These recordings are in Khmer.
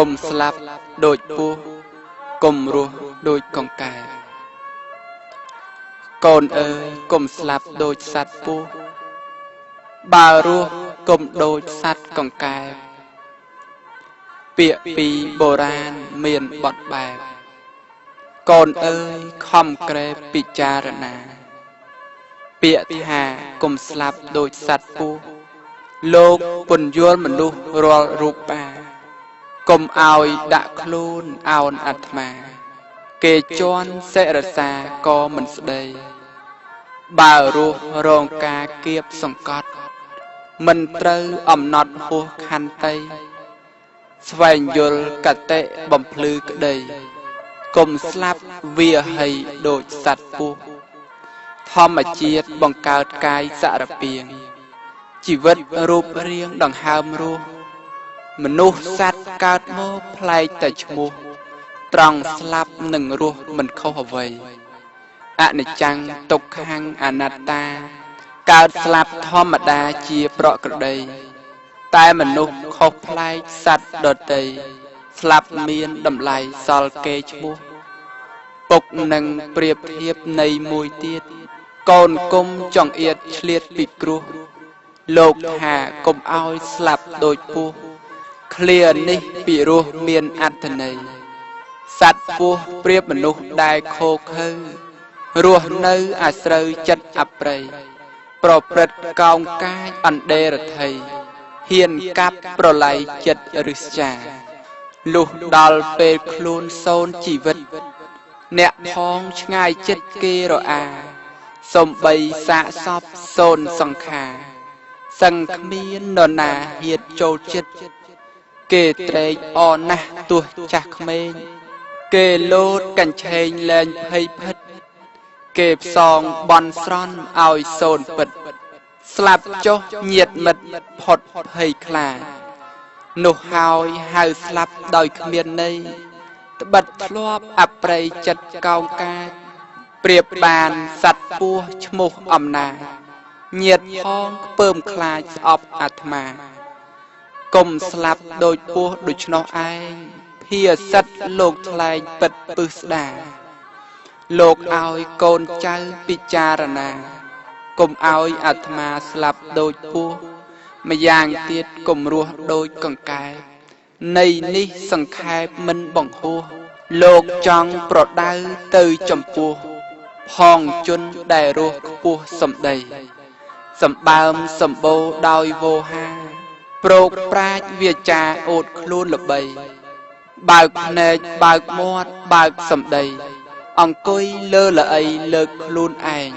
ុំស្លាប់ដូចពស់កុំរស់ដូចកង្កែបកូនអើយកុំស្លាប់ដូចសត្វពស់បើរស់កុំដូចសត្វកង្កែបពាក្យពីបុរាណមានបទបែបកូនអើយខំក្រេបពិចារណាពាក្យថាកុំស្លាប់ដូចសត្វពស់លោកពន្យល់មនុស្សរាល់រូបបាកុំឲ្យដាក់ខ្លួនអោនអាត្មាគេជន់សិរសាក៏មិនស្ដីបើរស់រងការគៀបសង្កត់មិនត្រូវអំណត់ហួសខន្តីស្វែងយល់កតិបំភ្លឺក្តីកុំស្លាប់វាហីដូចសត្វពស់ធម្មជាតិបង្កើតកាយសារពាង្គជីវិតរូបរាងដង្ហើមរស់មនុស្សសត្វកើតមកប្លែកតែឈ្មោះត្រង់ស្លាប់នឹងរស់មិនខុសអ្វីអនិច្ចំទុក្ខំអនត្តាកើតស្លាប់ធម្មតាជាប្រក្រតីតែមនុស្សខុសប្លែកសត្វដទៃស្លាប់មានតម្លៃសល់គេឈ្មោះពុកនឹងប្រៀបធៀបនៃមួយទៀតកូនគុំចង្អៀតឆ្លៀតពីគ្រោះលោកថាកុំឲ្យស្លាប់ដូចពស់ឃ្លានេះពីរោះមានអត្ថន័យសត្វពស់ប្រៀបមនុស្សដែលខូខើរស់នៅអាស្រូវចិត្តអប្រ័យប្រព្រឹត្តកោងកាចអណ្ដេរថៃហ៊ានកាប់ប្រឡ័យចិត្តរិស្ចាលុះដល់ពេលខ្លួនសូន្យជីវិតអ្នកផងឆ្ងាយចិត្តគេរអាសំបីសាកសពសូន្យសង្ខារសឹងគ្មាននរណាហ៊ានចូលចិត្តគេត្រេកអរណាស់ទោះចាស់ក្មេងគេលោតកញ្ឆេងលែងភ័យភិតគេផ្សងបន់ស្រន់ឲ្យសូន្យពិតស្លាប់ចុះញាតិមិត្តផុតភ័យខ្លាចនោះហើយហៅស្លាប់ដោយគ្មានន័យត្បិតធ្លាប់អប្រ័យចិត្តកោងកាចប្រៀបបានសត្វពស់ឈ្មោះអំណាចញាតិផងខ្ពើមខ្លាចស្អប់អាត្មាកុំស្លាប់ដូចពស់ដូច្នោះឯងភាសិតលោកថ្លែងពិតពឹសស្ដាលោកឲ្យកូនចៅពិចារណាកុំឲ្យអាត្មាស្លាប់ដូចពស់ម្យ៉ាងទៀតកុំរស់ដូចកង្កែបនៃនេះសង្ខេបមិនបង្ហួសលោកចង់ប្រដៅទៅចំពោះផងជនដែលរស់ខ្ពស់សំដីសម្បើមសម្បូរដោយវោហាប្រោកប្រាជ្ញវាចាអូតខ្លួនល្បីបើកភ្នែកបើកមាត់បើកសម្ដីអង្គុយលើល្អីលើកខ្លួនឯង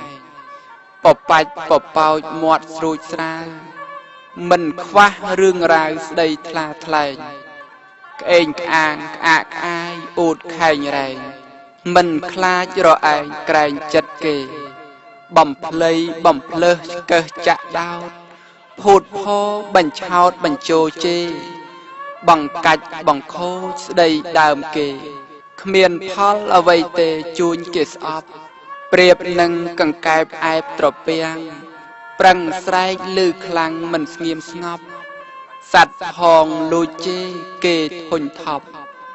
បបាច់បបោចមាត់ស្រួចស្រាវមិនខ្វះរឿងរ៉ាវស្ដីថ្លាថ្លែងក្អេងក្អាងក្អាកក្អាយអូតខែងរែងមិនខ្លាចរឯងក្រែងចិត្តគេបំភ្លៃបំភ្លើសឆ្កឹះចាក់ដោតភូតផោបញ្ឆោតបញ្ជោជេបង្កាច់បង្ខូចស្ដីដើមគេគ្មានផលអ្វីទេជួញគេស្អប់ប្រៀបនឹងកង្កែបអែបត្រពាំងប្រឹងស្រែកឮខ្លាំងមិនស្ងៀមស្ងប់សត្វផងលួចជេរគេធុញថប់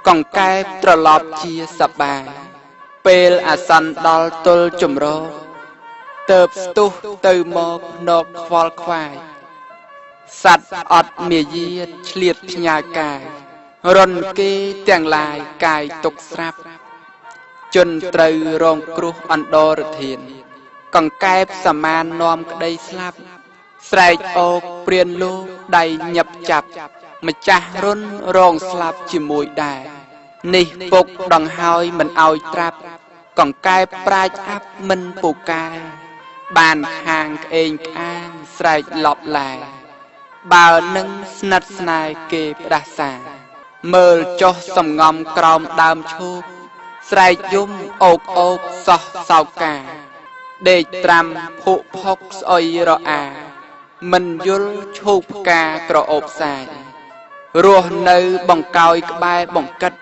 កង្កែបត្រឡប់ជាសប្បាយពេលអាសន្នដល់ទល់ចម្រោកទៅស្ទុះទៅមកភ្នកខ្វល់ខ្វាយសត្វអត់មាយាទឆ្លៀតផ្ញើកាយរន់គេទាំងឡាយកាយទុកស្រាប់ជនត្រូវរងគ្រោះអន្តរធានកង្កែបសមាននាំក្តីស្លាប់ស្រែកអូកព្រានលោកដៃញឹបចាប់ម្ចាស់រុនរងស្លាប់ជាមួយដែរនេះពុកដង្ហើយមិនឲ្យត្រាប់កង្កែបប្រាជ្ញអាប់មិនពូកែបានខាងក្អេងក្អាងស្រែកឡប់ឡាបើនឹងស្និទ្ធស្នេហ៍គេផ្ដាសាមើលចុះសំងំក្រោមដើមឈូកស្រែកយំអូកអូកសោះសោកាដេកត្រាំភក់ផុកស្អុយរអាមិនយល់ឈូកផ្កាក្រអូបសាយរស់នៅបង្កោយក្បែរបង្កិត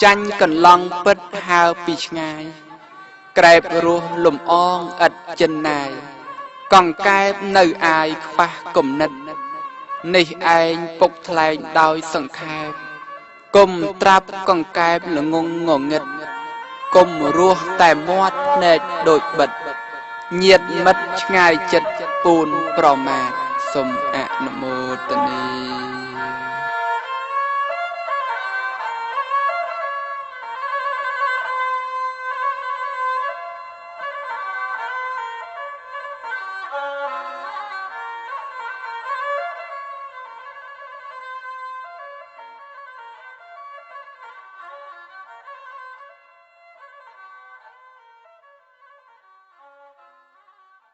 ចាញ់កន្លងពិតហើពីឆ្ងាយក្រែបរស់លំអងឥតចិនណាយកង្កែបនៅអាយខ្វះគំនិតនេះឯងពុកថ្លែងដោយសង្ខេប កុំត្រាប់កង្កែបល្ងងងងឹតកុំរស់តែមាត់ភ្នែកដូចបិទញាតមិត្តឆ្ងាយចិត្តពូនប្រមាទសូមអនុមោទនា